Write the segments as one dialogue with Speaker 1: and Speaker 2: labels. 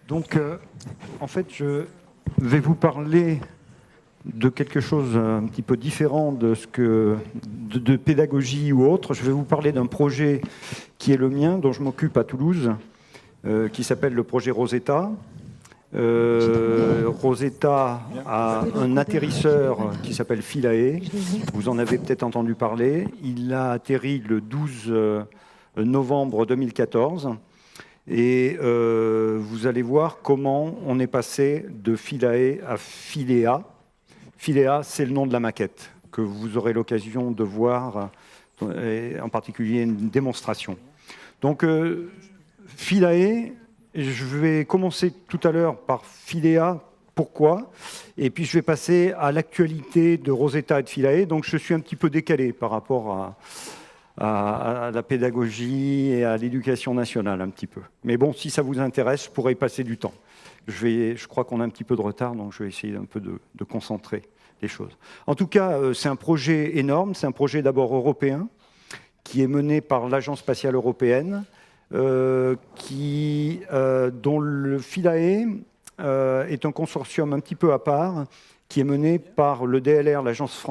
Speaker 1: Donc, en fait, je vais vous parler de quelque chose un petit peu différent de pédagogie ou autre. Je vais vous parler d'un projet qui est le mien, dont je m'occupe à Toulouse, qui s'appelle le projet Rosetta. Rosetta a un atterrisseur qui s'appelle Philae. Vous en avez peut-être entendu parler. Il a atterri le 12 novembre 2014. Et vous allez voir comment on est passé de Philae à Philea. Philea, c'est le nom de la maquette que vous aurez l'occasion de voir, en particulier une démonstration. Donc, Philae, je vais commencer tout à l'heure par Philea, pourquoi, et puis je vais passer à l'actualité de Rosetta et de Philae. Donc, je suis un petit peu décalé par rapport à la pédagogie et à l'éducation nationale un petit peu. Mais bon, si ça vous intéresse, je pourrais y passer du temps. Je crois qu'on a un petit peu de retard, donc je vais essayer un peu de concentrer les choses. En tout cas, c'est un projet énorme, c'est un projet d'abord européen, qui est mené par l'Agence spatiale européenne, dont le Philae est un consortium un petit peu à part, qui est mené par le DLR, l'agence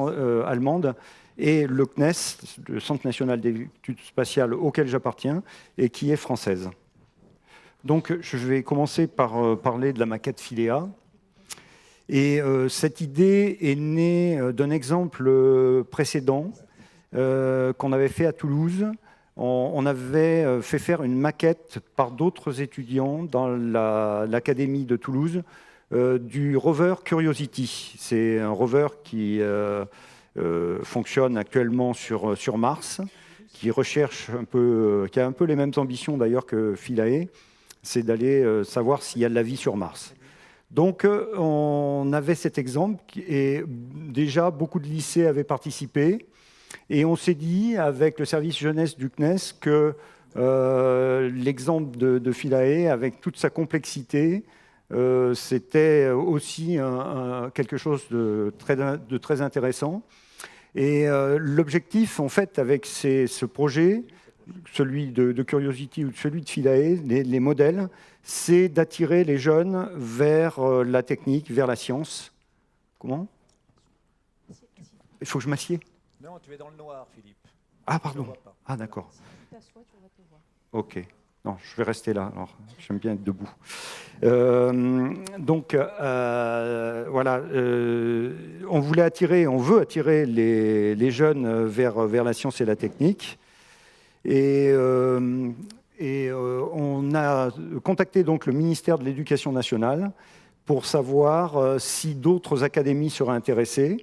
Speaker 1: allemande, et le CNES, le Centre national d'études spatiales auquel j'appartiens, et qui est française. Donc, je vais commencer par parler de la maquette Philea. Et cette idée est née d'un exemple précédent qu'on avait fait à Toulouse. On avait fait faire une maquette par d'autres étudiants dans l'académie de Toulouse du rover Curiosity. C'est un rover qui fonctionne actuellement sur Mars, qui recherche un peu, qui a un peu les mêmes ambitions d'ailleurs que Philae, c'est d'aller savoir s'il y a de la vie sur Mars. Donc on avait cet exemple et déjà beaucoup de lycées avaient participé et on s'est dit avec le service jeunesse du CNES que l'exemple de Philae avec toute sa complexité c'était aussi quelque chose de très intéressant. Et l'objectif, en fait, avec ce projet, celui de Curiosity ou celui de Philae, les modèles, c'est d'attirer les jeunes vers la technique, vers la science. Comment ? Il faut que je m'assieds ?
Speaker 2: Non, tu es dans le noir, Philippe.
Speaker 1: Ah, pardon. Ah, d'accord. Ok. Non, je vais rester là. Alors, j'aime bien être debout. Donc, voilà. On veut attirer les jeunes vers la science et la technique. Et on a contacté donc le ministère de l'Éducation nationale pour savoir si d'autres académies seraient intéressées.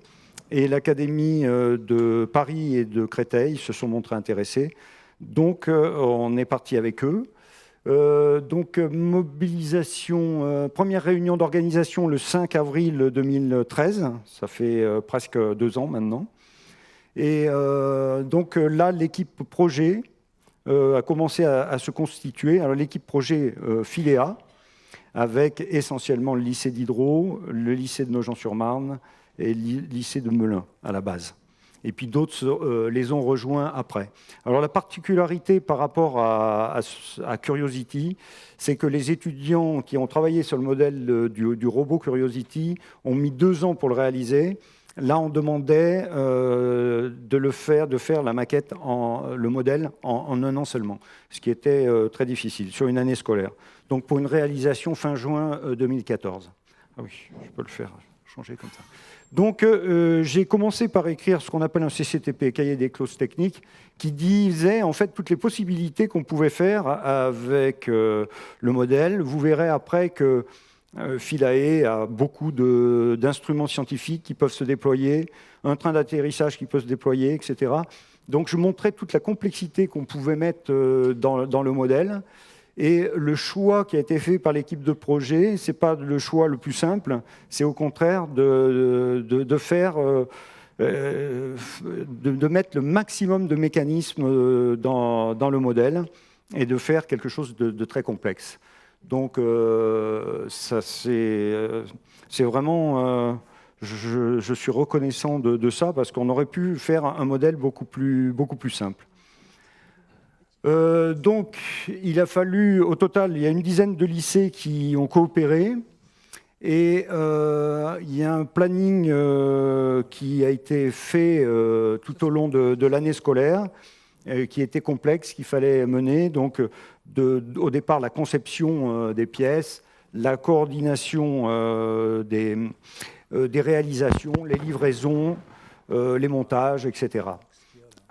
Speaker 1: Et l'Académie de Paris et de Créteil se sont montrées intéressées. Donc, on est parti avec eux. Donc, mobilisation, première réunion d'organisation le 5 avril 2013. Ça fait presque 2 ans maintenant. Et donc là, l'équipe projet a commencé à se constituer. Alors, l'équipe projet Philea, avec essentiellement le lycée d'Hydro, le lycée de Nogent-sur-Marne et le lycée de Melun à la base. Et puis d'autres les ont rejoints après. Alors la particularité par rapport à Curiosity, c'est que les étudiants qui ont travaillé sur le modèle du robot Curiosity ont mis 2 ans pour le réaliser. Là, on demandait de faire la maquette, le modèle, en 1 an seulement, ce qui était très difficile, sur une année scolaire. Donc pour une réalisation fin juin 2014. Ah oui, je peux le faire, changer comme ça. Donc, j'ai commencé par écrire ce qu'on appelle un CCTP, cahier des clauses techniques, qui disait en fait toutes les possibilités qu'on pouvait faire avec le modèle. Vous verrez après que Philae a beaucoup d'instruments scientifiques qui peuvent se déployer, un train d'atterrissage qui peut se déployer, etc. Donc, je montrais toute la complexité qu'on pouvait mettre dans le modèle. Et le choix qui a été fait par l'équipe de projet, ce n'est pas le choix le plus simple, c'est au contraire de mettre le maximum de mécanismes dans le modèle et de faire quelque chose de très complexe. Donc, ça c'est vraiment... je suis reconnaissant de ça parce qu'on aurait pu faire un modèle beaucoup plus simple. Donc, il a fallu, au total, il y a une dizaine de lycées qui ont coopéré. Et il y a un planning qui a été fait tout au long de l'année scolaire, qui était complexe, qu'il fallait mener. Donc, au départ, la conception des pièces, la coordination des réalisations, les livraisons, les montages, etc.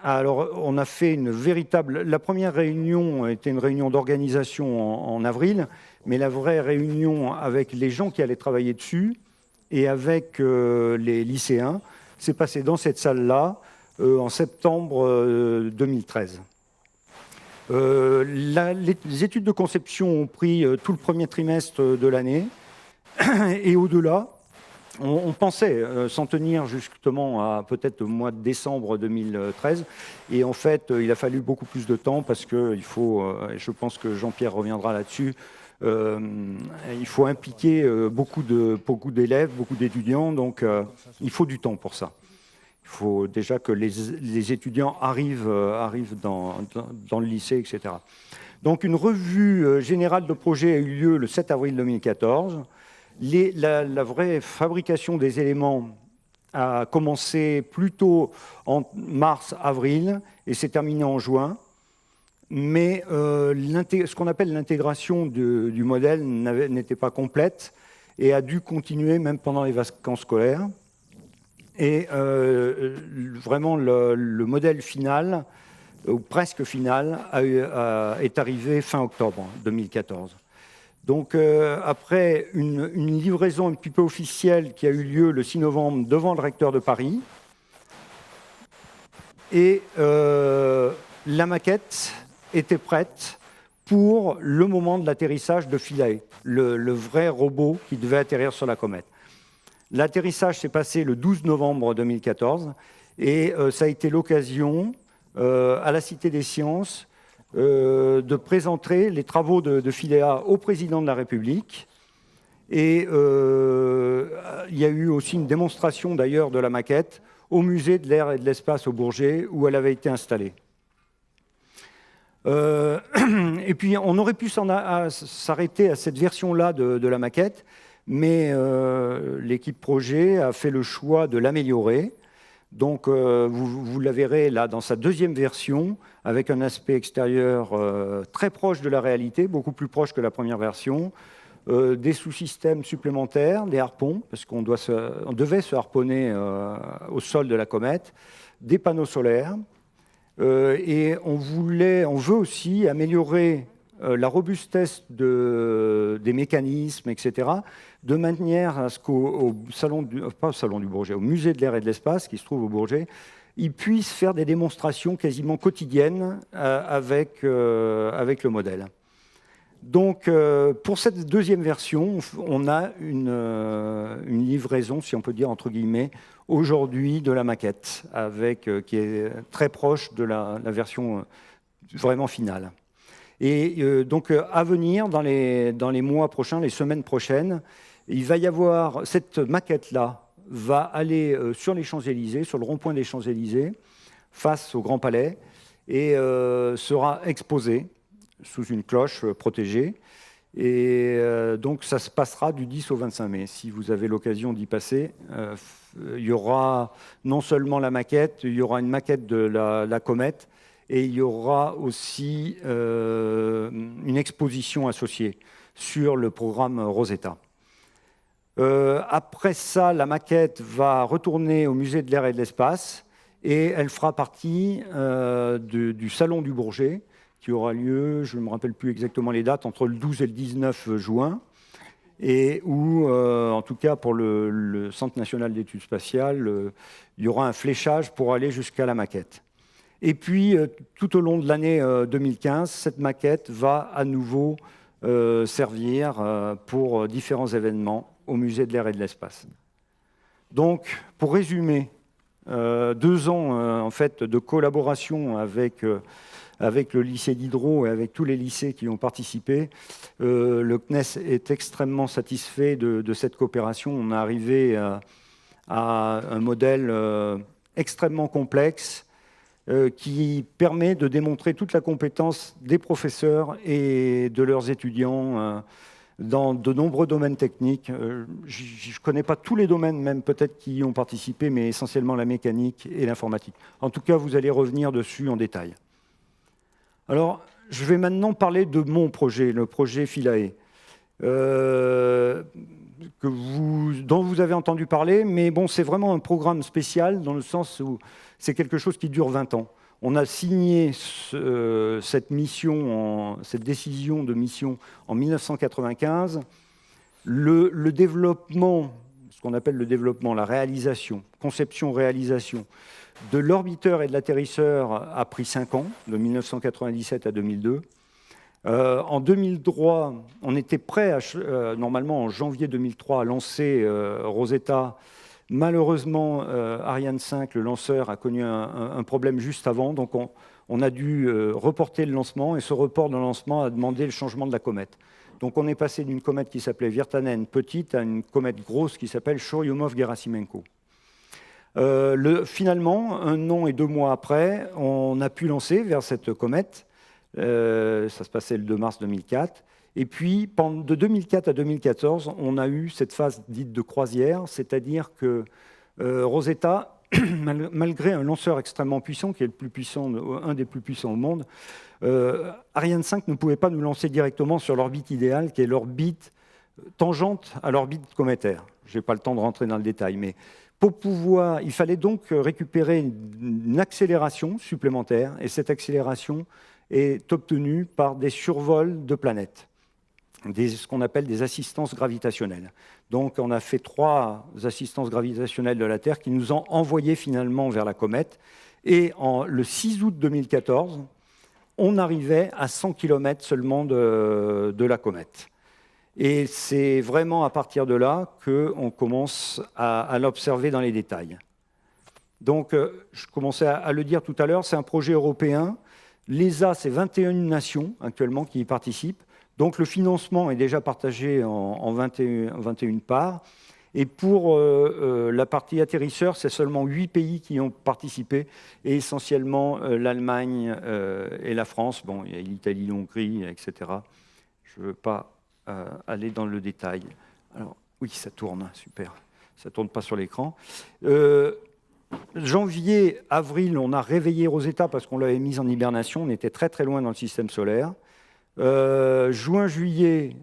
Speaker 1: Alors, on a fait une véritable... La première réunion était une réunion d'organisation en avril, mais la vraie réunion avec les gens qui allaient travailler dessus et avec les lycéens s'est passée dans cette salle-là en septembre 2013. Les études de conception ont pris tout le premier trimestre de l'année et au-delà, on pensait s'en tenir justement à peut-être au mois de décembre 2013. Et en fait, il a fallu beaucoup plus de temps parce qu'il faut, et je pense que Jean-Pierre reviendra là-dessus, il faut impliquer beaucoup d'élèves, beaucoup d'étudiants. Donc, il faut du temps pour ça. Il faut déjà que les étudiants arrivent dans le lycée, etc. Donc, une revue générale de projet a eu lieu le 7 avril 2014. La vraie fabrication des éléments a commencé plutôt en mars-avril et s'est terminée en juin. Mais ce qu'on appelle l'intégration du modèle n'était pas complète et a dû continuer même pendant les vacances scolaires. Et vraiment, le modèle final, ou presque final, est arrivé fin octobre 2014. Donc, après une livraison un petit peu officielle qui a eu lieu le 6 novembre devant le recteur de Paris, et la maquette était prête pour le moment de l'atterrissage de Philae, le vrai robot qui devait atterrir sur la comète. L'atterrissage s'est passé le 12 novembre 2014, et ça a été l'occasion, à la Cité des Sciences, de présenter les travaux de Philéa au président de la République. Et il y a eu aussi une démonstration d'ailleurs de la maquette au musée de l'air et de l'espace au Bourget où elle avait été installée. Et puis on aurait pu s'arrêter à cette version-là de la maquette, mais l'équipe projet a fait le choix de l'améliorer. Donc, vous la verrez là dans sa deuxième version, avec un aspect extérieur très proche de la réalité, beaucoup plus proche que la première version, des sous-systèmes supplémentaires, des harpons, parce qu'on devait se harponner au sol de la comète, des panneaux solaires, et on veut aussi améliorer la robustesse des mécanismes, etc., de manière à ce qu'au musée de l'air et de l'espace, qui se trouve au Bourget, ils puissent faire des démonstrations quasiment quotidiennes avec le modèle. Donc, pour cette deuxième version, on a une livraison, si on peut dire, entre guillemets, aujourd'hui de la maquette, qui est très proche de la version vraiment finale. Et donc, à venir, dans les mois prochains, les semaines prochaines, il va y avoir cette maquette-là va aller sur les Champs-Élysées, sur le rond-point des Champs-Élysées, face au Grand Palais, et sera exposée sous une cloche protégée. Et donc, ça se passera du 10 au 25 mai. Si vous avez l'occasion d'y passer, il y aura non seulement la maquette, il y aura une maquette de la comète, et il y aura aussi une exposition associée sur le programme Rosetta. Après ça, la maquette va retourner au musée de l'air et de l'espace et elle fera partie du Salon du Bourget qui aura lieu, je ne me rappelle plus exactement les dates, entre le 12 et le 19 juin, et où, en tout cas pour le Centre national d'études spatiales, il y aura un fléchage pour aller jusqu'à la maquette. Et puis, tout au long de l'année 2015, cette maquette va à nouveau servir pour différents événements au musée de l'air et de l'espace. Donc, pour résumer, 2 ans en fait, de collaboration avec le lycée Diderot et avec tous les lycées qui ont participé. Le CNES est extrêmement satisfait de cette coopération. On est arrivé à un modèle extrêmement complexe qui permet de démontrer toute la compétence des professeurs et de leurs étudiants dans de nombreux domaines techniques. Je ne connais pas tous les domaines, même peut-être qui y ont participé, mais essentiellement la mécanique et l'informatique. En tout cas, vous allez revenir dessus en détail. Alors, je vais maintenant parler de mon projet, le projet Philae, dont vous avez entendu parler, mais bon, c'est vraiment un programme spécial dans le sens où c'est quelque chose qui dure 20 ans. On a signé cette décision de mission en 1995. Le développement, ce qu'on appelle le développement, la réalisation, conception-réalisation de l'orbiteur et de l'atterrisseur a pris 5 ans, de 1997 à 2002. En 2003, on était prêt, normalement en janvier 2003, à lancer Rosetta. Malheureusement, Ariane 5, le lanceur, a connu un problème juste avant, donc on a dû reporter le lancement, et ce report de lancement a demandé le changement de la comète. Donc on est passé d'une comète qui s'appelait Virtanen petite à une comète grosse qui s'appelle Churyumov-Gerasimenko. Finalement, 1 an et 2 mois après, on a pu lancer vers cette comète. Ça se passait le 2 mars 2004. Et puis, de 2004 à 2014, on a eu cette phase dite de croisière, c'est-à-dire que Rosetta, malgré un lanceur extrêmement puissant, qui est un des plus puissants au monde, Ariane 5 ne pouvait pas nous lancer directement sur l'orbite idéale, qui est l'orbite tangente à l'orbite cométaire. Je n'ai pas le temps de rentrer dans le détail, mais il fallait donc récupérer une accélération supplémentaire, et cette accélération est obtenue par des survols de planètes, ce qu'on appelle des assistances gravitationnelles. Donc on a fait 3 assistances gravitationnelles de la Terre qui nous ont envoyés finalement vers la comète, et le 6 août 2014, on arrivait à 100 km seulement de la comète. Et c'est vraiment à partir de là qu'on commence à l'observer dans les détails. Donc, je commençais à le dire tout à l'heure, c'est un projet européen. L'ESA, c'est 21 nations actuellement qui y participent. Donc, le financement est déjà partagé en 21 parts. Et pour la partie atterrisseur, c'est seulement 8 pays qui ont participé, et essentiellement l'Allemagne et la France. Bon, il y a l'Italie, l'Hongrie, etc. Je ne veux pas aller dans le détail. Alors, oui, ça tourne, super. Ça ne tourne pas sur l'écran. Janvier, avril, on a réveillé Rosetta parce qu'on l'avait mise en hibernation. On était très très loin dans le système solaire. Juin, juillet,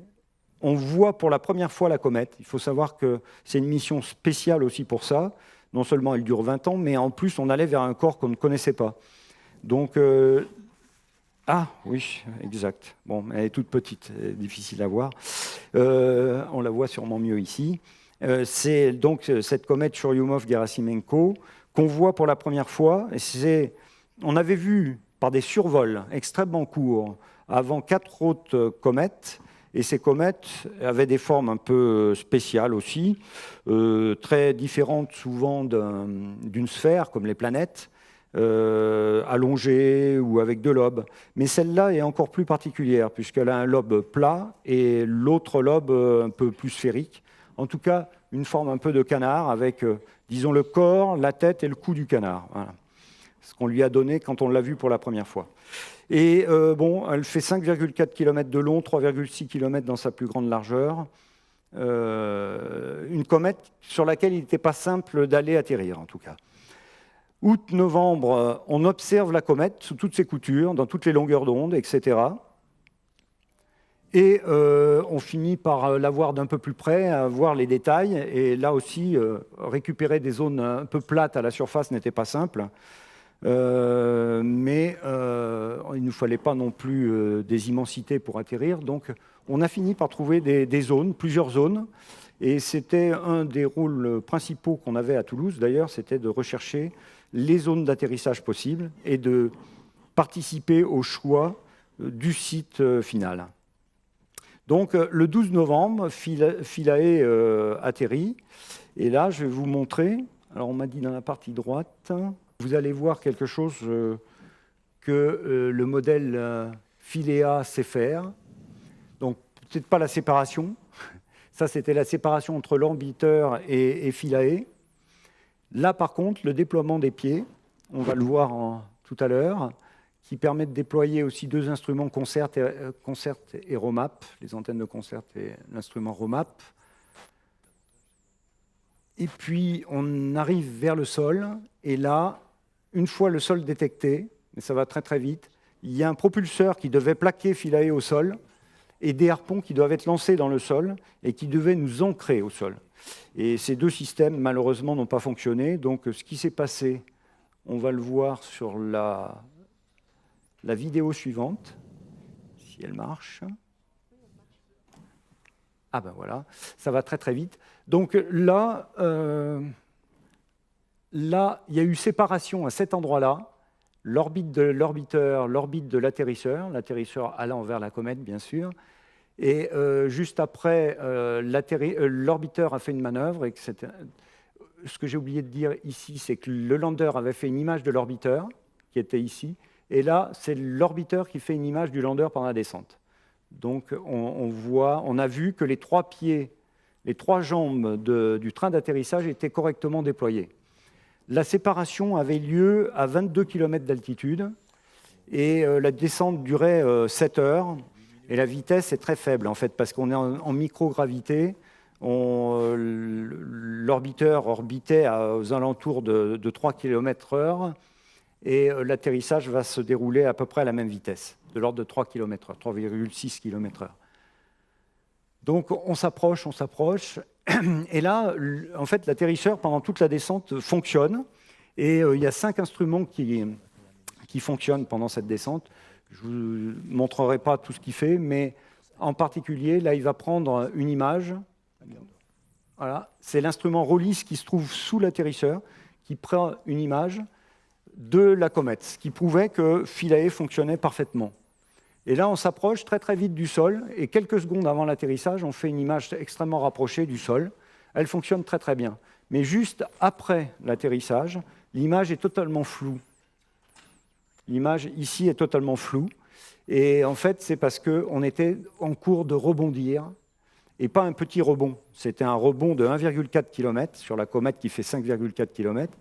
Speaker 1: on voit pour la première fois la comète. Il faut savoir que c'est une mission spéciale aussi pour ça. Non seulement elle dure 20 ans, mais en plus on allait vers un corps qu'on ne connaissait pas. Donc, ah oui, exact. Bon, elle est toute petite, difficile à voir. On la voit sûrement mieux ici. C'est donc cette comète Churyumov-Gerasimenko qu'on voit pour la première fois. On avait vu par des survols extrêmement courts avant 4 autres comètes, et ces comètes avaient des formes un peu spéciales aussi, très différentes souvent d'une sphère, comme les planètes, allongée ou avec 2 lobes. Mais celle-là est encore plus particulière, puisqu'elle a un lobe plat et l'autre lobe un peu plus sphérique. En tout cas, une forme un peu de canard avec, disons, le corps, la tête et le cou du canard. Voilà. Ce qu'on lui a donné quand on l'a vu pour la première fois. Et bon, elle fait 5,4 km de long, 3,6 km dans sa plus grande largeur. Une comète sur laquelle il n'était pas simple d'aller atterrir, en tout cas. Août-novembre, on observe la comète sous toutes ses coutures, dans toutes les longueurs d'onde, etc. Et on finit par la voir d'un peu plus près, à voir les détails. Et là aussi, récupérer des zones un peu plates à la surface n'était pas simple. Mais il ne nous fallait pas non plus des immensités pour atterrir. Donc on a fini par trouver des zones, plusieurs zones. Et c'était un des rôles principaux qu'on avait à Toulouse, d'ailleurs, c'était de rechercher les zones d'atterrissage possibles et de participer au choix du site final. Donc le 12 novembre, Philae atterrit. Et là, je vais vous montrer. Alors on m'a dit dans la partie droite, vous allez voir quelque chose que le modèle Philae sait faire. Donc peut-être pas la séparation. Ça, c'était la séparation entre l'orbiteur et Philae. Là, par contre, le déploiement des pieds, on va le voir tout à l'heure, qui permet de déployer aussi deux instruments Concert et Romap, les antennes de Concert et l'instrument Romap. Et puis, on arrive vers le sol, et là, une fois le sol détecté, mais ça va très très vite, il y a un propulseur qui devait plaquer Philae au sol, et des harpons qui doivent être lancés dans le sol, et qui devaient nous ancrer au sol. Et ces deux systèmes, malheureusement, n'ont pas fonctionné. Donc, ce qui s'est passé, on va le voir sur la vidéo suivante, si elle marche. Ah ben voilà, ça va très très vite. Donc là, il y a eu séparation à cet endroit-là, l'orbite de l'orbiteur, l'orbite de l'atterrisseur allant vers la comète, bien sûr. Et juste après, l'orbiteur a fait une manœuvre. Et ce que j'ai oublié de dire ici, c'est que le lander avait fait une image de l'orbiteur, qui était ici. Et là, c'est l'orbiteur qui fait une image du lander pendant la descente. Donc, on a vu que les trois pieds, les trois jambes du train d'atterrissage étaient correctement déployées. La séparation avait lieu à 22 km d'altitude et la descente durait 7 heures. Et la vitesse est très faible, en fait, parce qu'on est en microgravité. L'orbiteur orbitait aux alentours de 3 km/h. Et l'atterrissage va se dérouler à peu près à la même vitesse, de l'ordre de 3 km/h, 3,6 km/h. Donc on s'approche, et là, en fait, l'atterrisseur, pendant toute la descente, fonctionne, et il y a 5 instruments qui fonctionnent pendant cette descente. Je ne vous montrerai pas tout ce qu'il fait, mais en particulier, là, il va prendre une image. Voilà. C'est l'instrument Rollis qui se trouve sous l'atterrisseur, qui prend une image de la comète, ce qui prouvait que Philae fonctionnait parfaitement. Et là, on s'approche très très vite du sol, et quelques secondes avant l'atterrissage, on fait une image extrêmement rapprochée du sol. Elle fonctionne très très bien. Mais juste après l'atterrissage, l'image est totalement floue. L'image ici est totalement floue. Et en fait, c'est parce qu'on était en cours de rebondir, et pas un petit rebond. C'était un rebond de 1,4 km sur la comète qui fait 5,4 km.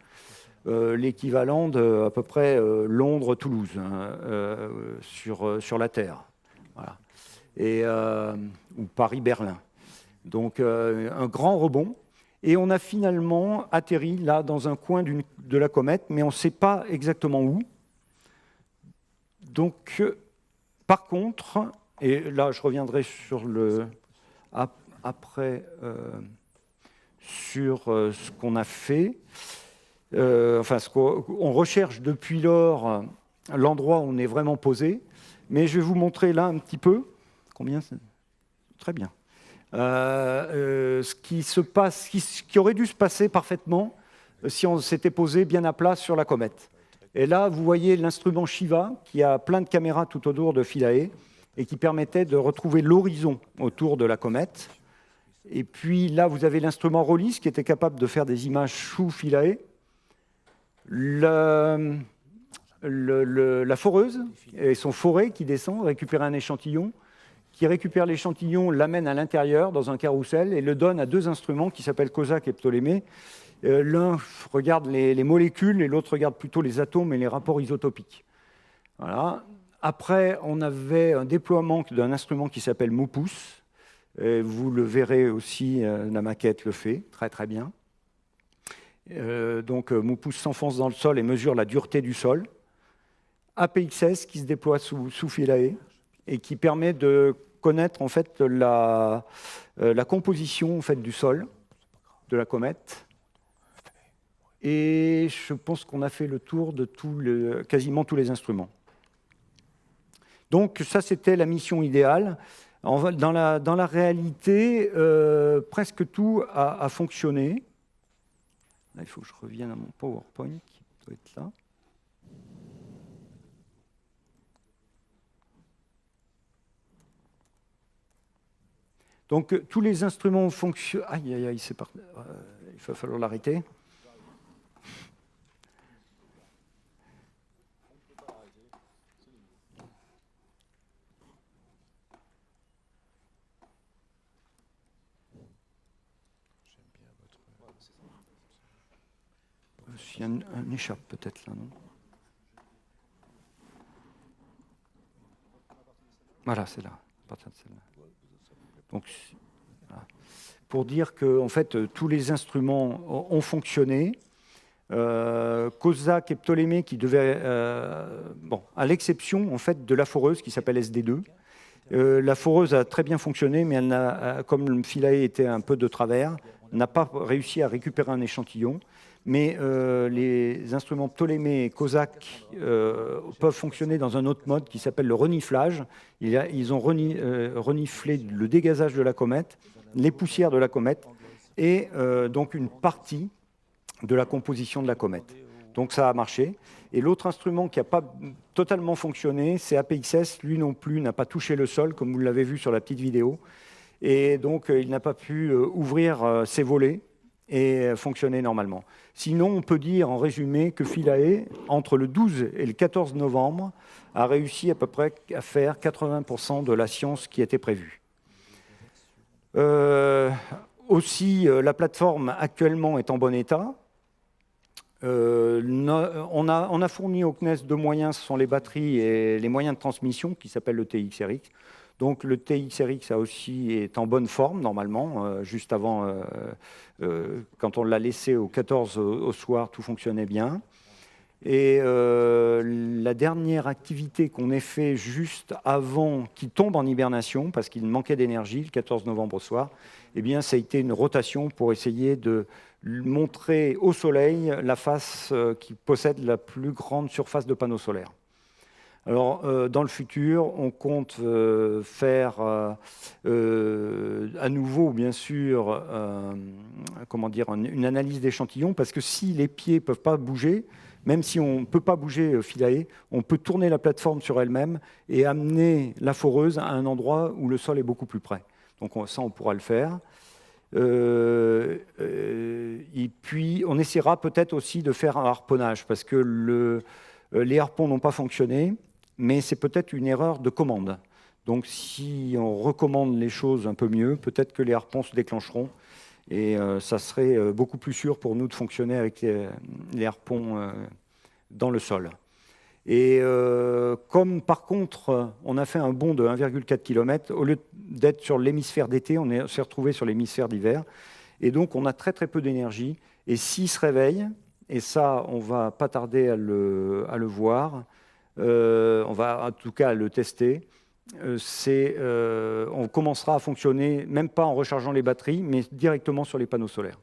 Speaker 1: L'équivalent de à peu près Londres-Toulouse sur la Terre, voilà. Ou Paris-Berlin. Donc un grand rebond. Et on a finalement atterri là dans un coin de la comète, mais on ne sait pas exactement où. Donc, par contre, et là je reviendrai sur après sur ce qu'on a fait. Ce qu'on recherche depuis lors, l'endroit où on est vraiment posé. Mais je vais vous montrer là un petit peu. Combien? Très bien. Ce qui aurait dû se passer parfaitement si on s'était posé bien à plat sur la comète. Et là, vous voyez l'instrument Shiva qui a plein de caméras tout autour de Philae et qui permettait de retrouver l'horizon autour de la comète. Et puis là, vous avez l'instrument Rollis qui était capable de faire des images sous Philae. La foreuse et son forêt qui descend, récupère un échantillon, qui récupère l'échantillon, l'amène à l'intérieur dans un carrousel et le donne à deux instruments qui s'appellent Cosac et Ptolémée. L'un regarde les molécules et l'autre regarde plutôt les atomes et les rapports isotopiques. Voilà. Après, on avait un déploiement d'un instrument qui s'appelle Moupous. Vous le verrez aussi, la maquette le fait très très bien. Donc Moupous s'enfonce dans le sol et mesure la dureté du sol. APXS qui se déploie sous Philae et qui permet de connaître en fait la composition en fait, du sol de la comète. Et je pense qu'on a fait le tour de quasiment tous les instruments. Donc ça, c'était la mission idéale. Dans la réalité, presque tout a fonctionné. Là, il faut que je revienne à mon PowerPoint qui doit être là. Donc, tous les instruments fonctionnent. Aïe, aïe, aïe, c'est parti. Il va falloir l'arrêter. Il y a un échappe peut-être là, non? Voilà, c'est là, à partir de celle-là. Donc, voilà. Pour dire que en fait, tous les instruments ont fonctionné. Cosaque et Ptolémée qui devaient, à l'exception en fait de la foreuse qui s'appelle SD2. La foreuse a très bien fonctionné, mais comme le Philae était un peu de travers, n'a pas réussi à récupérer un échantillon. Mais les instruments Ptolémée et Cosaque peuvent fonctionner dans un autre mode qui s'appelle le reniflage. Ils ont reniflé le dégazage de la comète, les poussières de la comète, et donc une partie de la composition de la comète. Donc ça a marché. Et l'autre instrument qui n'a pas totalement fonctionné, c'est APXS. Lui non plus n'a pas touché le sol, comme vous l'avez vu sur la petite vidéo. Et donc il n'a pas pu ouvrir ses volets et fonctionner normalement. Sinon, on peut dire en résumé que Philae, entre le 12 et le 14 novembre, a réussi à peu près à faire 80% de la science qui était prévue. Aussi, la plateforme actuellement est en bon état. On a fourni au CNES deux moyens, ce sont les batteries et les moyens de transmission qui s'appellent le TXRX. Donc le TXRX aussi est en bonne forme normalement, juste avant, quand on l'a laissé au 14 au soir, tout fonctionnait bien. Et la dernière activité qu'on ait fait juste avant qu'il tombe en hibernation, parce qu'il manquait d'énergie, le 14 novembre au soir, eh bien, ça a été une rotation pour essayer de montrer au Soleil la face qui possède la plus grande surface de panneaux solaires. Alors, dans le futur, on compte faire à nouveau, bien sûr, une analyse d'échantillons, parce que si les pieds ne peuvent pas bouger, même si on ne peut pas bouger Philae, on peut tourner la plateforme sur elle-même et amener la foreuse à un endroit où le sol est beaucoup plus près. Donc ça, on pourra le faire. Et puis, on essaiera peut-être aussi de faire un harponnage, parce que les harpons n'ont pas fonctionné, mais c'est peut-être une erreur de commande. Donc, si on recommande les choses un peu mieux, peut-être que les harpons se déclencheront, et ça serait beaucoup plus sûr pour nous de fonctionner avec les harpons dans le sol. Et comme par contre, on a fait un bond de 1,4 km, au lieu d'être sur l'hémisphère d'été, on s'est retrouvé sur l'hémisphère d'hiver. Et donc, on a très très peu d'énergie. Et s'il se réveille, et ça, on va pas tarder à le voir, on va en tout cas le tester, on commencera à fonctionner, même pas en rechargeant les batteries, mais directement sur les panneaux solaires.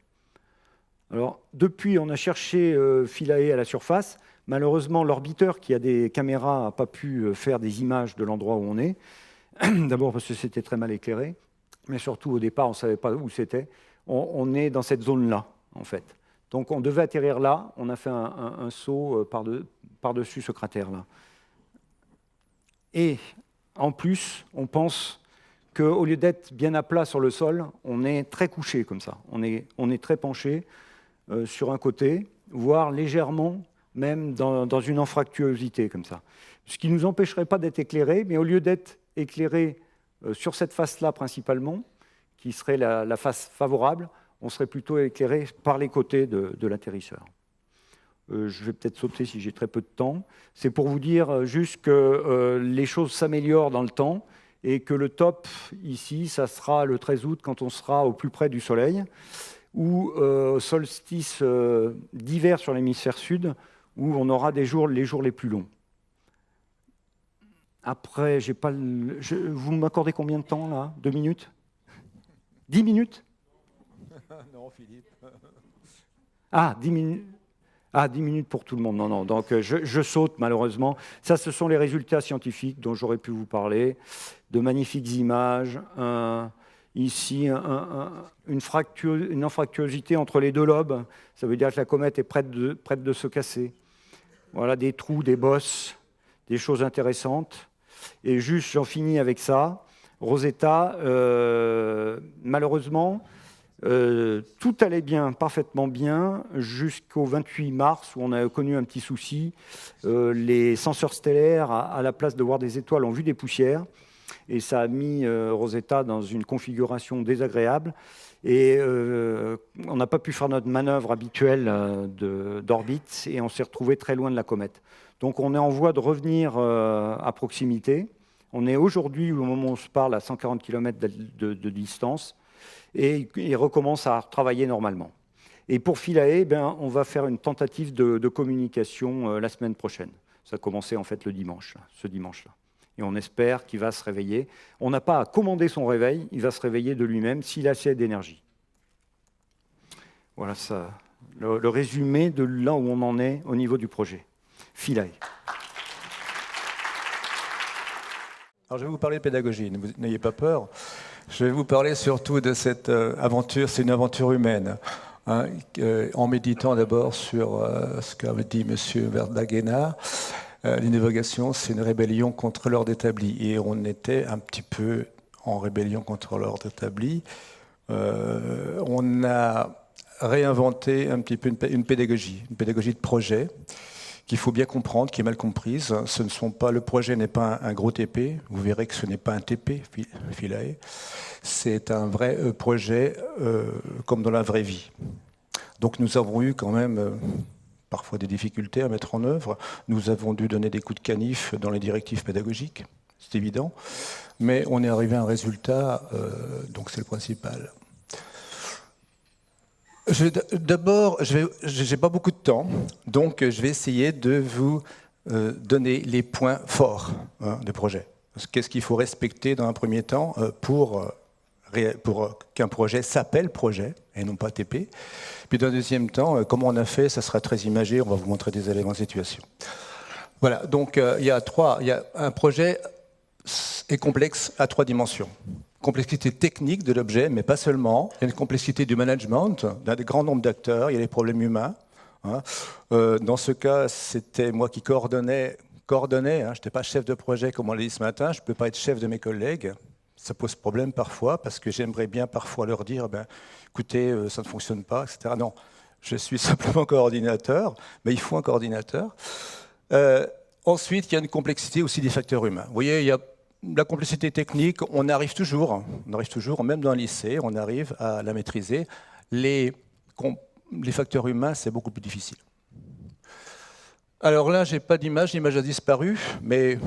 Speaker 1: Alors, depuis, on a cherché Philae à la surface. Malheureusement, l'orbiteur qui a des caméras n'a pas pu faire des images de l'endroit où on est. D'abord parce que c'était très mal éclairé, mais surtout au départ, on ne savait pas où c'était. On est dans cette zone-là, en fait. Donc on devait atterrir là, on a fait un saut par-dessus ce cratère-là. Et en plus, on pense qu'au lieu d'être bien à plat sur le sol, on est très couché comme ça. On est très penché sur un côté, voire légèrement même dans une anfractuosité comme ça. Ce qui ne nous empêcherait pas d'être éclairé, mais au lieu d'être éclairé sur cette face-là principalement, qui serait la face favorable, on serait plutôt éclairé par les côtés de l'atterrisseur. Je vais peut-être sauter si j'ai très peu de temps. C'est pour vous dire juste que les choses s'améliorent dans le temps et que le top, ici, ça sera le 13 août quand on sera au plus près du Soleil, ou solstice d'hiver sur l'hémisphère sud, où on aura les jours les plus longs. Après, vous m'accordez combien de temps, là? 2 minutes? 10 minutes?
Speaker 2: Non, Philippe.
Speaker 1: Ah, 10 minutes. Ah, 10 minutes pour tout le monde. Non, non. Donc, je saute, malheureusement. Ça, ce sont les résultats scientifiques dont j'aurais pu vous parler. De magnifiques images. Ici, une anfractuosité entre les deux lobes. Ça veut dire que la comète est prête de se casser. Voilà, des trous, des bosses, des choses intéressantes. Et juste, j'en finis avec ça. Rosetta, malheureusement, tout allait bien, parfaitement bien, jusqu'au 28 mars, où on a connu un petit souci. Les senseurs stellaires, à la place de voir des étoiles, ont vu des poussières. Et ça a mis Rosetta dans une configuration désagréable. Et on n'a pas pu faire notre manœuvre habituelle d'orbite, et on s'est retrouvé très loin de la comète. Donc on est en voie de revenir à proximité, On est aujourd'hui, au moment où on se parle, à 140 km de distance, et il recommence à travailler normalement. Et pour Philae, on va faire une tentative de communication la semaine prochaine. Ça a commencé en fait le dimanche, ce dimanche-là. Et on espère qu'il va se réveiller. On n'a pas à commander son réveil, il va se réveiller de lui-même s'il a assez d'énergie. Voilà ça, le résumé de là où on en est au niveau du projet. Philae.
Speaker 2: Alors je vais vous parler de pédagogie, n'ayez pas peur. Je vais vous parler surtout de cette aventure, c'est une aventure humaine. Hein, en méditant d'abord sur ce qu'avait dit M. Verdaguena, l'innovation, c'est une rébellion contre l'ordre établi. Et on était un petit peu en rébellion contre l'ordre établi. On a réinventé un petit peu une pédagogie de projet qu'il faut bien comprendre, qui est mal comprise. Le projet n'est pas un gros TP. Vous verrez que ce n'est pas un TP, Philae. C'est un vrai projet comme dans la vraie vie. Donc nous avons eu quand même parfois des difficultés à mettre en œuvre. Nous avons dû donner des coups de canif dans les directives pédagogiques, c'est évident. Mais on est arrivé à un résultat, donc c'est le principal. D'abord, je n'ai pas beaucoup de temps, donc je vais essayer de vous donner les points forts du projet. Qu'est-ce qu'il faut respecter dans un premier temps pour qu'un projet s'appelle projet et non pas TP. Puis dans un deuxième temps, comment on a fait, ça sera très imagé, on va vous montrer des éléments de situation. Voilà, donc il y a un projet est complexe à 3 dimensions. Complexité technique de l'objet, mais pas seulement. Il y a une complexité du management, d'un grand nombre d'acteurs, il y a les problèmes humains. Hein. Dans ce cas, c'était moi qui coordonnais, je n'étais pas chef de projet comme on l'a dit ce matin, je ne peux pas être chef de mes collègues. Ça pose problème parfois, parce que j'aimerais bien parfois leur dire, écoutez, ça ne fonctionne pas, etc. Non, je suis simplement coordinateur, mais il faut un coordinateur. Ensuite, il y a une complexité aussi des facteurs humains. Vous voyez, il y a la complexité technique, on arrive toujours, même dans le lycée, on arrive à la maîtriser. Les facteurs humains, c'est beaucoup plus difficile. Alors là, je n'ai pas d'image, l'image a disparu, mais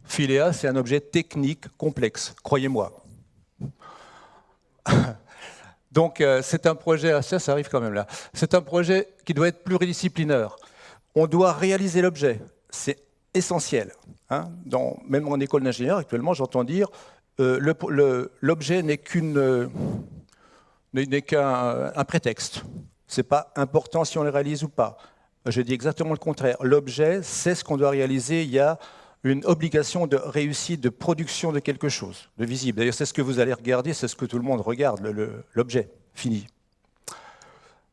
Speaker 2: Philae, c'est un objet technique complexe, croyez-moi. Donc c'est un projet, ça arrive quand même là, c'est un projet qui doit être pluridisciplinaire. On doit réaliser l'objet, c'est essentiel. Hein. Même en école d'ingénieur, actuellement, j'entends dire l'objet n'est qu'un prétexte. Ce n'est pas important si on le réalise ou pas. Je dis exactement le contraire. L'objet, c'est ce qu'on doit réaliser. Il y a une obligation de réussite, de production de quelque chose, de visible. D'ailleurs, c'est ce que vous allez regarder, c'est ce que tout le monde regarde, l'objet fini.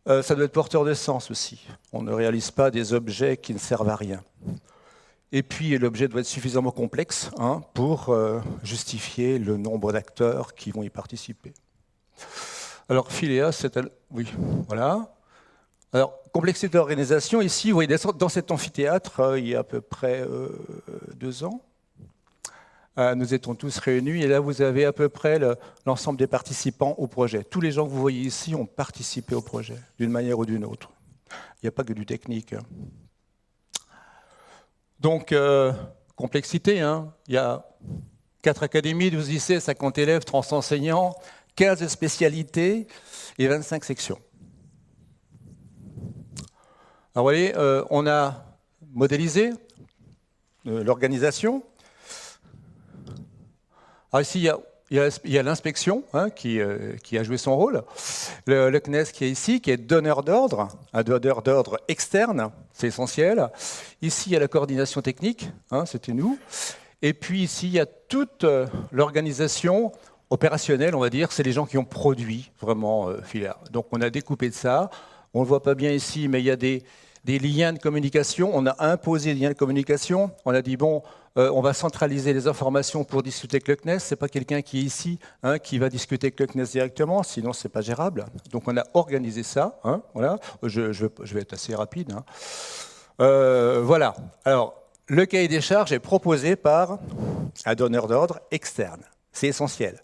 Speaker 2: Ça doit être porteur de sens aussi. On ne réalise pas des objets qui ne servent à rien. Et puis, l'objet doit être suffisamment complexe pour justifier le nombre d'acteurs qui vont y participer. Alors, Philae, oui, voilà. Alors, complexité d'organisation, ici, vous voyez, dans cet amphithéâtre, il y a à peu près 2 ans, nous étions tous réunis, et là, vous avez à peu près l'ensemble des participants au projet. Tous les gens que vous voyez ici ont participé au projet, d'une manière ou d'une autre. Il n'y a pas que du technique. Donc, complexité, il y a 4 académies, 12 lycées, 50 élèves, 30 enseignants, 15 spécialités et 25 sections. Alors, vous voyez, on a modélisé l'organisation. Alors ici, il y a l'inspection qui a joué son rôle. Le CNES qui est ici, qui est donneur d'ordre, un donneur d'ordre externe, c'est essentiel. Ici, il y a la coordination technique, c'était nous. Et puis ici, il y a toute l'organisation opérationnelle, on va dire, c'est les gens qui ont produit vraiment Philae. Donc on a découpé de ça. On ne le voit pas bien ici, mais il y a des liens de communication. On a imposé des liens de communication. On a dit, bon, on va centraliser les informations pour discuter avec le CNES. Ce n'est pas quelqu'un qui est ici qui va discuter avec le CNES directement, sinon ce n'est pas gérable. Donc on a organisé ça. Voilà. Je vais être assez rapide. Voilà. Alors, le cahier des charges est proposé par un donneur d'ordre externe. C'est essentiel.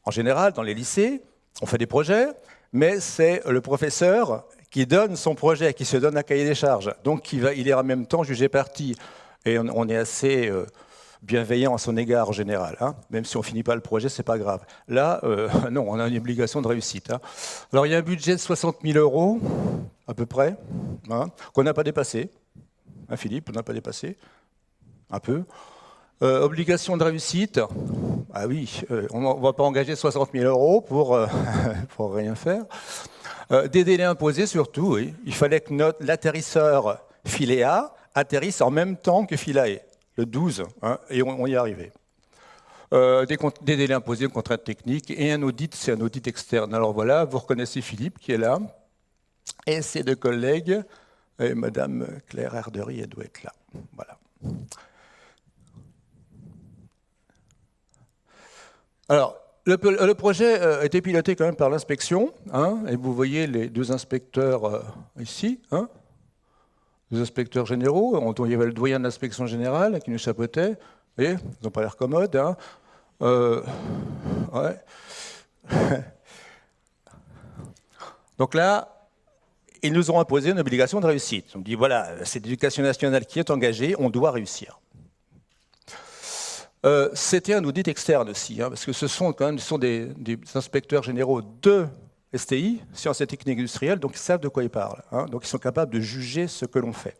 Speaker 2: En général, dans les lycées, on fait des projets, mais c'est le professeur qui donne son projet, qui se donne un cahier des charges. Donc il est en même temps jugé partie. Et on est assez bienveillant à son égard en général. Hein. Même si on ne finit pas le projet, ce n'est pas grave. Là, non, on a une obligation de réussite. Hein. Alors, il y a un budget de 60 000 €, à peu près, hein, qu'on n'a pas dépassé. Hein, Philippe, on n'a pas dépassé. Un peu. Obligation de réussite. Ah oui, on ne va pas engager 60 000 € pour rien faire. Des délais imposés surtout, oui. Il fallait que l'atterrisseur Philéa atterrisse en même temps que Philae, le 12, hein, et on y est arrivé. Des délais imposés, contraintes techniques, et un audit, c'est un audit externe. Alors voilà, vous reconnaissez Philippe qui est là, et ses deux collègues, et Madame Claire Herdery, elle doit être là. Voilà. Alors, le projet a été piloté quand même par l'inspection, hein, et vous voyez les deux inspecteurs ici, hein, deux inspecteurs généraux. Il y avait le doyen de l'inspection générale qui nous chapeautait. Vous voyez, ils n'ont pas l'air commodes. Hein. Ouais. Donc là, ils nous ont imposé une obligation de réussite. On dit, voilà, c'est l'éducation nationale qui est engagée, on doit réussir. C'était un audit externe aussi, hein, parce que ce sont des inspecteurs généraux de STI, Sciences et Techniques Industrielles, donc ils savent de quoi ils parlent. Hein, donc ils sont capables de juger ce que l'on fait.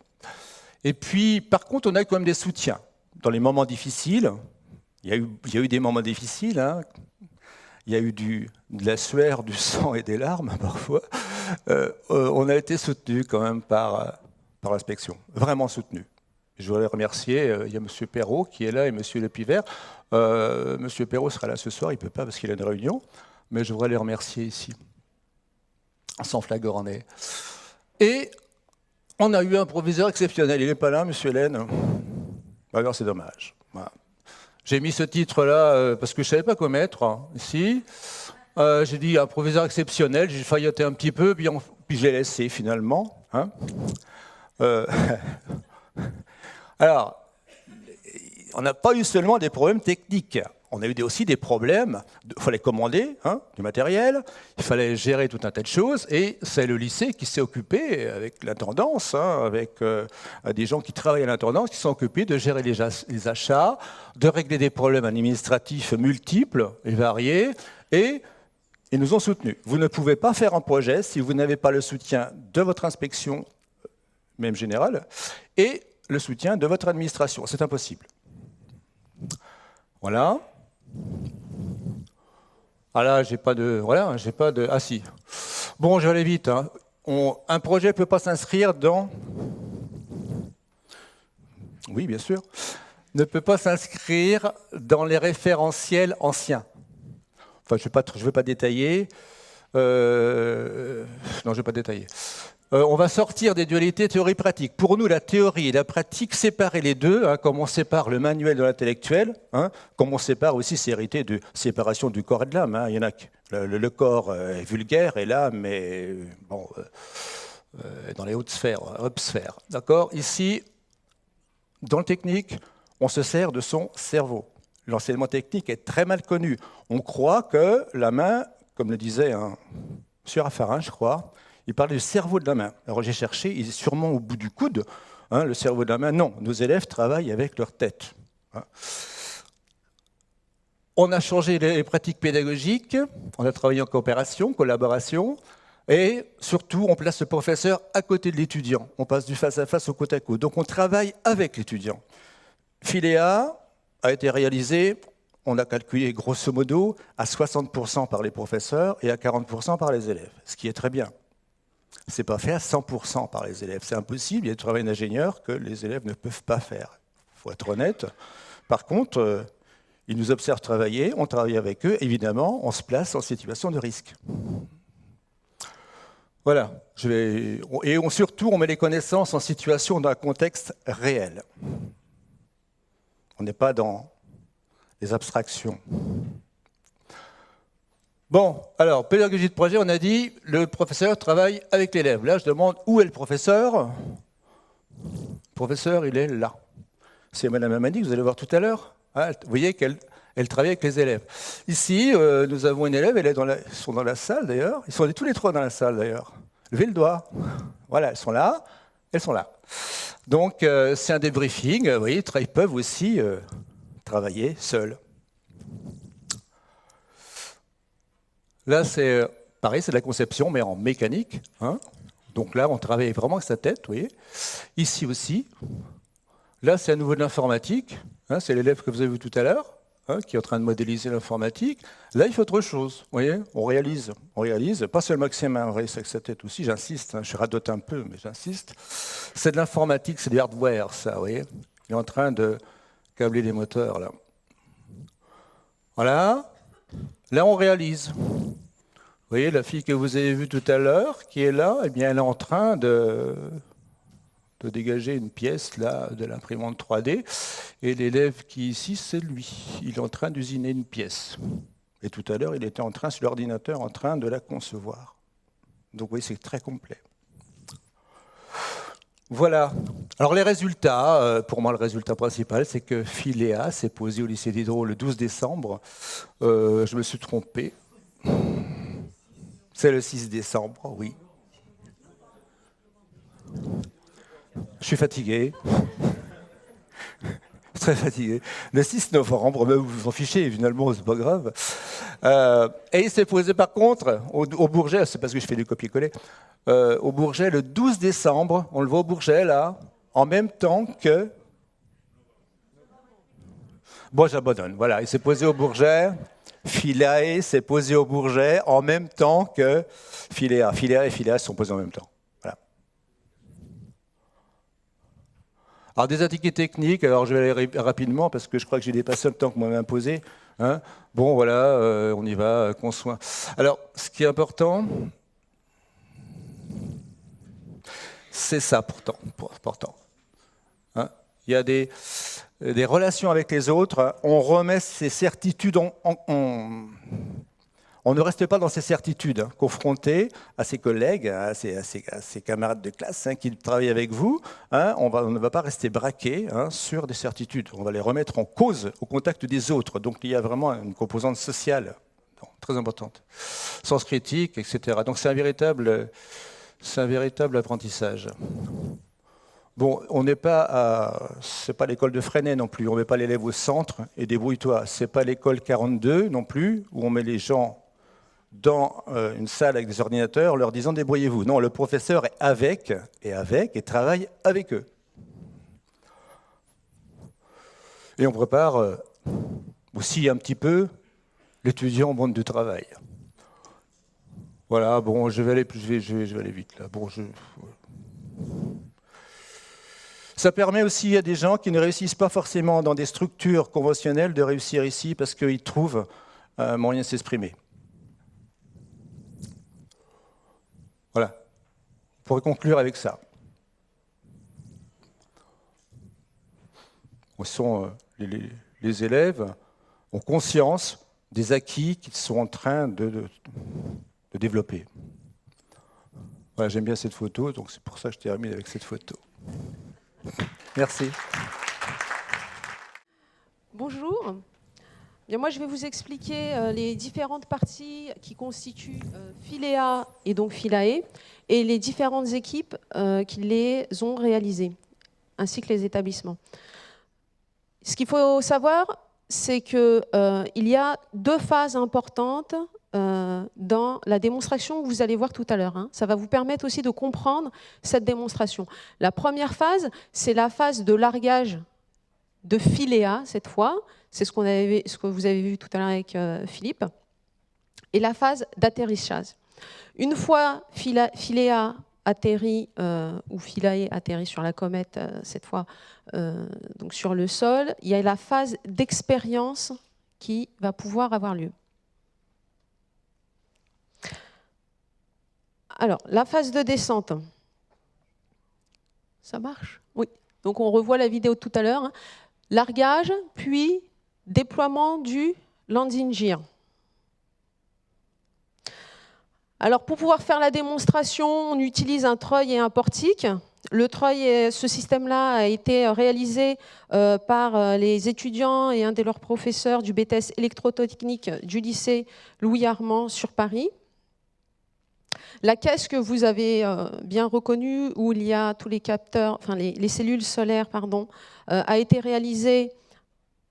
Speaker 2: Et puis, par contre, on a quand même des soutiens. Dans les moments difficiles, il y a eu des moments difficiles, hein, il y a eu de la sueur, du sang et des larmes, parfois. On a été soutenu quand même par l'inspection, vraiment soutenu. Je voudrais remercier, il y a M. Perrault qui est là et M. Lepivert. M. Perrault sera là ce soir, il ne peut pas parce qu'il a une réunion, mais je voudrais les remercier ici, sans flagorner. Et on a eu un proviseur exceptionnel. Il n'est pas là, M. Laine. Alors c'est dommage. Voilà. J'ai mis ce titre-là parce que je ne savais pas quoi mettre, hein, ici. J'ai dit un proviseur exceptionnel, j'ai failloté un petit peu, puis je l'ai laissé finalement. Hein. Alors, on n'a pas eu seulement des problèmes techniques, on a eu aussi des problèmes, il fallait commander du matériel, il fallait gérer tout un tas de choses, et c'est le lycée qui s'est occupé, avec l'intendance, avec des gens qui travaillent à l'intendance, qui sont occupés de gérer les achats, de régler des problèmes administratifs multiples et variés, et ils nous ont soutenus. Vous ne pouvez pas faire un projet si vous n'avez pas le soutien de votre inspection, même générale, et le soutien de votre administration. C'est impossible. Voilà. Ah là, j'ai pas de... Voilà, j'ai pas de... Ah si. Bon, je vais aller vite. Hein. Un projet ne peut pas s'inscrire dans... Oui, bien sûr. Ne peut pas s'inscrire dans les référentiels anciens. Enfin, je ne vais pas détailler. Non, je ne vais pas détailler. On va sortir des dualités théorie-pratique. Pour nous, la théorie et la pratique, séparer les deux, hein, comme on sépare le manuel de l'intellectuel, hein, comme on sépare aussi, c'est hérité de séparation du corps et de l'âme. Hein. Il y en a que le corps est vulgaire et l'âme est bon, dans les hautes sphères, upsphères. D'accord ? Ici, dans le technique, on se sert de son cerveau. L'enseignement technique est très mal connu. On croit que la main, comme le disait M. Raffarin, je crois, il parlait du cerveau de la main. Alors j'ai cherché, il est sûrement au bout du coude, hein, le cerveau de la main. Non, nos élèves travaillent avec leur tête. Hein. On a changé les pratiques pédagogiques, on a travaillé en coopération, collaboration, et surtout, on place le professeur à côté de l'étudiant. On passe du face-à-face au côte-à-côte. Donc on travaille avec l'étudiant. Philéa a été réalisé, on a calculé grosso modo, à 60% par les professeurs et à 40% par les élèves, ce qui est très bien. Ce n'est pas fait à 100% par les élèves. C'est impossible, il y a du travail d'ingénieur que les élèves ne peuvent pas faire. Il faut être honnête. Par contre, ils nous observent travailler, on travaille avec eux, évidemment, on se place en situation de risque. Voilà. Et surtout, on met les connaissances en situation d'un contexte réel. On n'est pas dans les abstractions. Bon, alors, pédagogie de projet, on a dit, le professeur travaille avec l'élève. Là, je demande, où est le professeur ? Le professeur, il est là. C'est Madame Amani, que vous allez voir tout à l'heure. Ah, vous voyez qu'elle travaille avec les élèves. Ici, nous avons une élève, ils sont dans la salle d'ailleurs. Ils sont tous les trois dans la salle d'ailleurs. Levez le doigt. Voilà, elles sont là. Donc, c'est un débriefing. Vous voyez, ils peuvent aussi travailler seul. Là, c'est pareil, c'est de la conception, mais en mécanique. Hein. Donc là, on travaille vraiment avec sa tête, vous voyez. Ici aussi. Là, c'est à nouveau de l'informatique. Hein, c'est l'élève que vous avez vu tout à l'heure, hein, qui est en train de modéliser l'informatique. Là, il fait autre chose. Vous voyez, on réalise, pas seulement avec ses mains, on réalise avec sa tête aussi. J'insiste, hein, je radote un peu, mais j'insiste. C'est de l'informatique, c'est du hardware, ça, vous voyez. Il est en train de câbler les moteurs, là. Voilà. Là, on réalise. Vous voyez, la fille que vous avez vue tout à l'heure, qui est là, eh bien, elle est en train de dégager une pièce là, de l'imprimante 3D. Et l'élève qui est ici, c'est lui. Il est en train d'usiner une pièce. Et tout à l'heure, il était en train, sur l'ordinateur, en train de la concevoir. Donc, vous voyez, c'est très complet. Voilà. Alors, les résultats, pour moi, le résultat principal, c'est que Philéa s'est posé au lycée Diderot le 12 décembre. Je me suis trompé. C'est le 6 décembre, oui. Je suis fatigué. Très fatigué. Le 6 novembre, vous vous en fichez, finalement, c'est pas grave. Et il s'est posé, par contre, au Bourget, c'est parce que je fais du copier-coller, au Bourget, le 12 décembre, on le voit au Bourget, là, en même temps que... Bon, j'abandonne, voilà, il s'est posé au Bourget, Philéa s'est posé au Bourget en même temps que Philéa. Philéa et Philéa se sont posés en même temps. Alors, des ateliers techniques, alors je vais aller rapidement parce que je crois que j'ai dépassé le temps que m'avait imposé. Hein. Bon, voilà, on y va, conçoit. Alors, ce qui est important, c'est ça pourtant. Hein. Il y a des relations avec les autres, on remet ses certitudes on ne reste pas dans ses certitudes, hein, confronté à ses collègues, à ses camarades de classe hein, qui travaillent avec vous. Hein, on ne va pas rester braqué hein, sur des certitudes. On va les remettre en cause au contact des autres. Donc il y a vraiment une composante sociale très importante. Sens critique, etc. Donc c'est un véritable apprentissage. Bon, on n'est pas c'est pas l'école de Freinet non plus. On ne met pas l'élève au centre et débrouille-toi. C'est pas l'école 42 non plus où on met les gens dans une salle avec des ordinateurs, leur disant débrouillez-vous. Non, le professeur est avec et travaille avec eux. Et on prépare aussi un petit peu l'étudiant au monde du travail. Voilà, bon, je vais aller vite là. Bon, ça permet aussi à des gens qui ne réussissent pas forcément dans des structures conventionnelles de réussir ici parce qu'ils trouvent un moyen de s'exprimer. Voilà. On pourrait conclure avec ça. Les élèves ont conscience des acquis qu'ils sont en train de développer. Voilà, j'aime bien cette photo, donc c'est pour ça que je termine avec cette photo. Merci.
Speaker 3: Bonjour. Bien, moi, je vais vous expliquer les différentes parties qui constituent Philéa et donc Philae et les différentes équipes qui les ont réalisées, ainsi que les établissements. Ce qu'il faut savoir, c'est qu'il y a deux phases importantes dans la démonstration que vous allez voir tout à l'heure. Hein. Ça va vous permettre aussi de comprendre cette démonstration. La première phase, c'est la phase de largage de Philéa, cette fois. C'est ce que vous avez vu tout à l'heure avec Philippe. Et la phase d'atterrissage. Une fois Philéa atterrit, ou Philae atterrit sur la comète, cette fois donc sur le sol, il y a la phase d'expérience qui va pouvoir avoir lieu. Alors, la phase de descente. Ça marche? Oui. Donc, on revoit la vidéo de tout à l'heure. Hein. Largage, puis déploiement du landing gear. Alors, pour pouvoir faire la démonstration, on utilise un treuil et un portique. Le treuil, ce système-là a été réalisé par les étudiants et un de leurs professeurs du BTS électrotechnique du lycée Louis-Armand sur Paris. La caisse que vous avez bien reconnue, où il y a tous les capteurs, enfin les cellules solaires, pardon, a été réalisée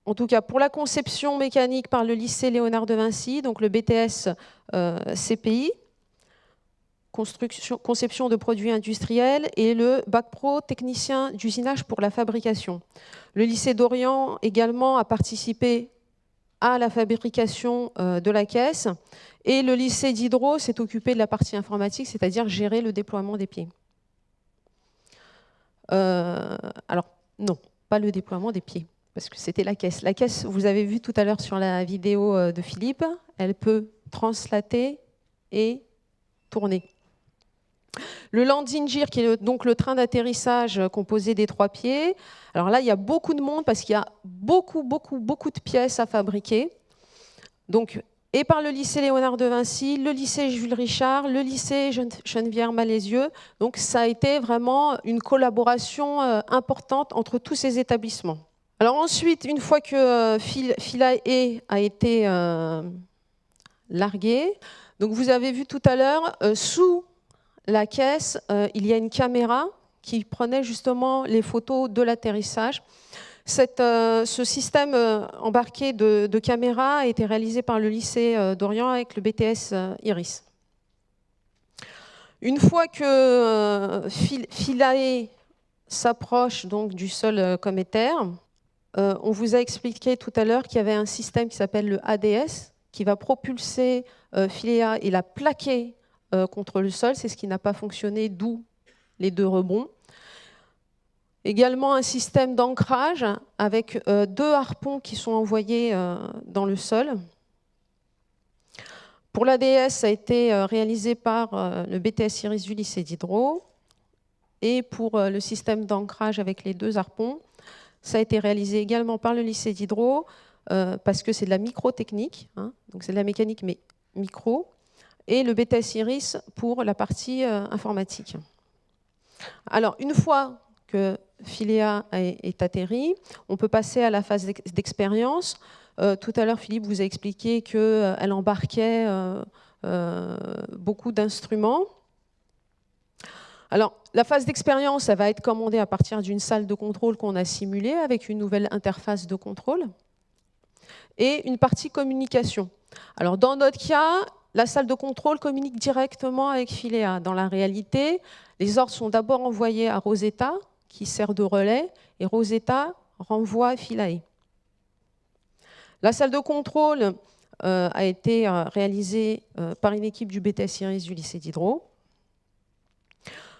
Speaker 3: en tout cas pour la conception mécanique par le lycée Léonard de Vinci, donc le BTS CPI, conception de produits industriels, et le bac pro technicien d'usinage pour la fabrication. Le lycée d'Orient également a participé à la fabrication de la caisse, et le lycée d'Hydro s'est occupé de la partie informatique, c'est-à-dire gérer le déploiement des pieds. Alors non, pas le déploiement des pieds, parce que c'était la caisse. La caisse, vous avez vu tout à l'heure sur la vidéo de Philippe, elle peut translater et tourner. Le landing gear, qui est donc le train d'atterrissage composé des 3 pieds. Alors là, il y a beaucoup de monde parce qu'il y a beaucoup de pièces à fabriquer. Donc, et par le lycée Léonard de Vinci, le lycée Jules Richard, le lycée Geneviève-Malézieux. Donc, ça a été vraiment une collaboration importante entre tous ces établissements. Alors ensuite, une fois que Philae a été largué, donc vous avez vu tout à l'heure, sous la caisse, il y a une caméra qui prenait justement les photos de l'atterrissage. Ce système embarqué de caméra a été réalisé par le lycée d'Orient avec le BTS Iris. Une fois que Philae s'approche donc du sol cométaire, on vous a expliqué tout à l'heure qu'il y avait un système qui s'appelle le ADS qui va propulser Philae et la plaquer contre le sol. C'est ce qui n'a pas fonctionné, d'où les 2 rebonds. Également un système d'ancrage avec 2 harpons qui sont envoyés dans le sol. Pour l'ADS, ça a été réalisé par le BTS Iris du lycée d'Hydro. Et pour le système d'ancrage avec les 2 harpons, ça a été réalisé également par le lycée d'Hydro parce que c'est de la microtechnique, hein, donc c'est de la mécanique mais micro, et le BTS Iris pour la partie informatique. Alors, une fois que Philae est atterri, on peut passer à la phase d'expérience. Tout à l'heure, Philippe vous a expliqué qu'elle embarquait beaucoup d'instruments. Alors, la phase d'expérience, elle va être commandée à partir d'une salle de contrôle qu'on a simulée avec une nouvelle interface de contrôle et une partie communication. Alors, dans notre cas, la salle de contrôle communique directement avec Philae. Dans la réalité, les ordres sont d'abord envoyés à Rosetta, qui sert de relais, et Rosetta renvoie à Philae. La salle de contrôle a été réalisée par une équipe du BTS Iris du lycée d'Hydro.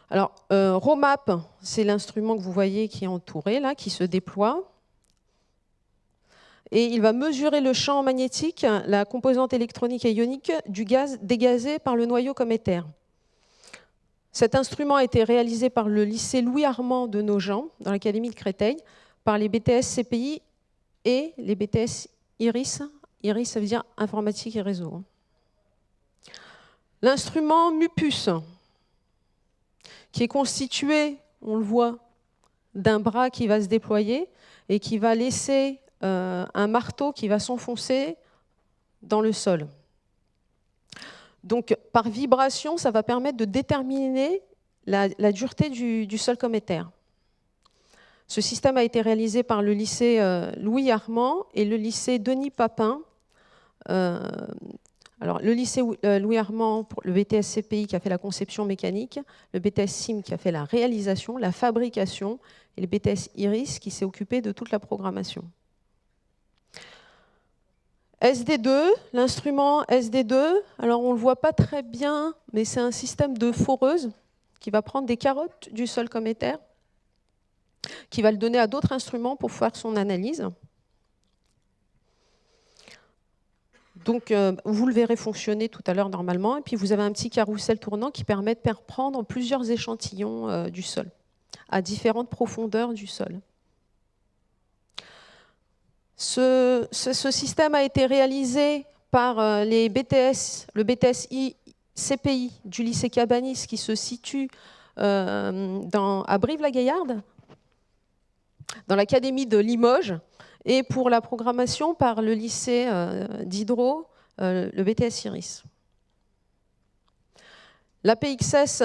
Speaker 3: Alors, ROMAP, c'est l'instrument que vous voyez qui est entouré, là, qui se déploie. Et il va mesurer le champ magnétique, la composante électronique et ionique du gaz dégazé par le noyau cométaire. Cet instrument a été réalisé par le lycée Louis-Armand de Nogent, dans l'académie de Créteil, par les BTS CPI et les BTS Iris. Iris, ça veut dire informatique et réseau. L'instrument MUPUS, qui est constitué, on le voit, d'un bras qui va se déployer et qui va laisser un marteau qui va s'enfoncer dans le sol. Donc, par vibration, ça va permettre de déterminer la dureté du sol cométaire. Ce système a été réalisé par le lycée Louis-Armand et le lycée Denis Papin. Alors, le lycée Louis-Armand, pour le BTS CPI qui a fait la conception mécanique, le BTS SIM qui a fait la réalisation, la fabrication, et le BTS Iris qui s'est occupé de toute la programmation. SD2, l'instrument SD2, alors on ne le voit pas très bien, mais c'est un système de foreuse qui va prendre des carottes du sol cométaire, qui va le donner à d'autres instruments pour faire son analyse. Donc, vous le verrez fonctionner tout à l'heure normalement, et puis vous avez un petit carrousel tournant qui permet de prendre plusieurs échantillons du sol, à différentes profondeurs du sol. Ce système a été réalisé par le BTS CPI du lycée Cabanis qui se situe à Brive-la-Gaillarde, dans l'académie de Limoges, et pour la programmation par le lycée d'Hydro, le BTS Iris. L'APXS,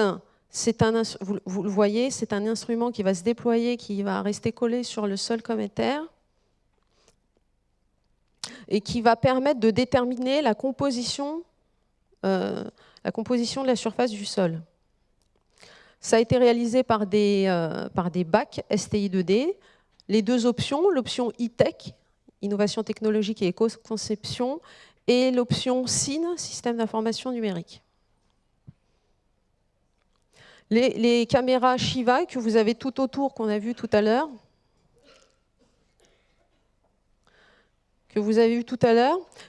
Speaker 3: vous le voyez, c'est un instrument qui va se déployer, qui va rester collé sur le sol cométaire. et qui va permettre de déterminer la composition de la surface du sol. Ça a été réalisé par des bacs STI2D. Les deux options, l'option e-tech, innovation technologique et éco-conception, et l'option SIN, système d'information numérique. Les caméras Shiva que vous avez tout autour, qu'on a vu tout à l'heure,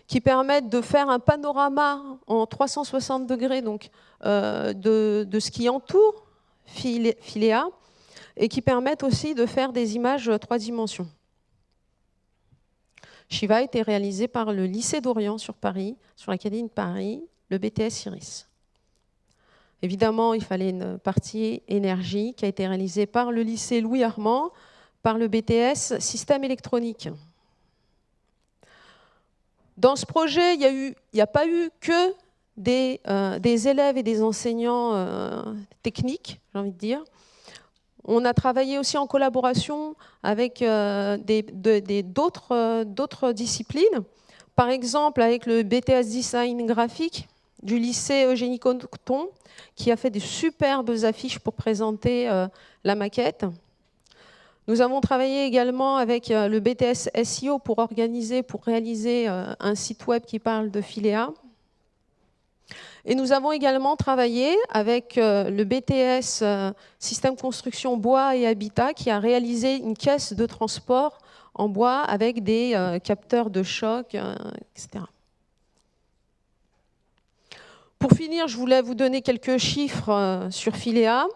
Speaker 3: qui permettent de faire un panorama en 360 degrés donc, de ce qui entoure Filea, et qui permettent aussi de faire des images 3 dimensions. Shiva a été réalisé par le lycée d'Orient sur Paris, sur l'Académie de Paris, le BTS Iris. Évidemment, il fallait une partie énergie qui a été réalisée par le lycée Louis Armand, par le BTS Système électronique. Dans ce projet, il n'y a pas eu que des élèves et des enseignants techniques, j'ai envie de dire. On a travaillé aussi en collaboration avec d'autres disciplines. Par exemple, avec le BTS Design graphique du lycée Eugénie Cotton, qui a fait des superbes affiches pour présenter la maquette. Nous avons travaillé également avec le BTS SEO pour réaliser un site web qui parle de Filea. Et nous avons également travaillé avec le BTS Système Construction Bois et Habitat qui a réalisé une caisse de transport en bois avec des capteurs de choc, etc. Pour finir, je voulais vous donner quelques chiffres sur Filea.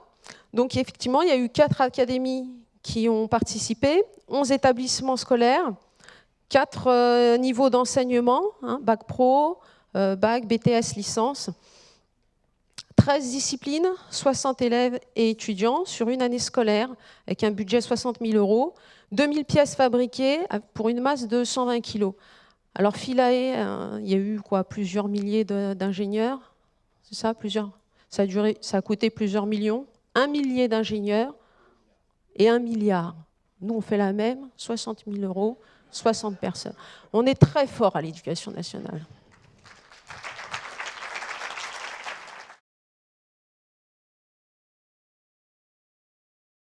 Speaker 3: Donc effectivement, il y a eu 4 académies qui ont participé, 11 établissements scolaires, 4 niveaux d'enseignement, hein, bac pro, bac, BTS, licence, 13 disciplines, 60 élèves et étudiants sur une année scolaire avec un budget de 60 000 €, 2000 pièces fabriquées pour une masse de 120 kg. Alors Philae, il y a eu quoi, plusieurs milliers d'ingénieurs, c'est ça, ça a coûté plusieurs millions, 1 millier d'ingénieurs et 1 milliard. Nous on fait la même, 60 000 €, 60 personnes. On est très fort à l'éducation nationale.